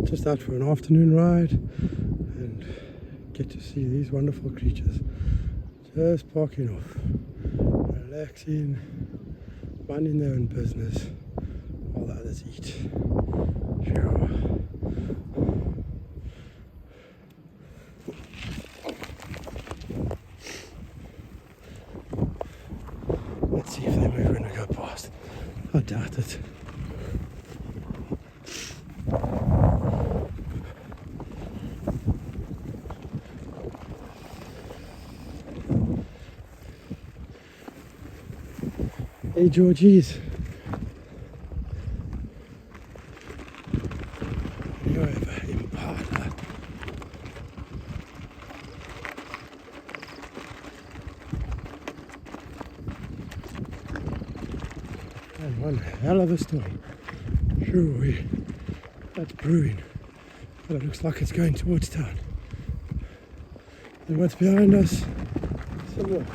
just out for an afternoon ride and get to see these wonderful creatures. Just parking off, relaxing, minding their own business while the others eat. Phew. Let's see if they move when we go past. I doubt it. Hey Georgies. You're ever Impala. And one hell of a storm. Sure, that's brewing. But it looks like it's going towards town. And what's behind us? Some more.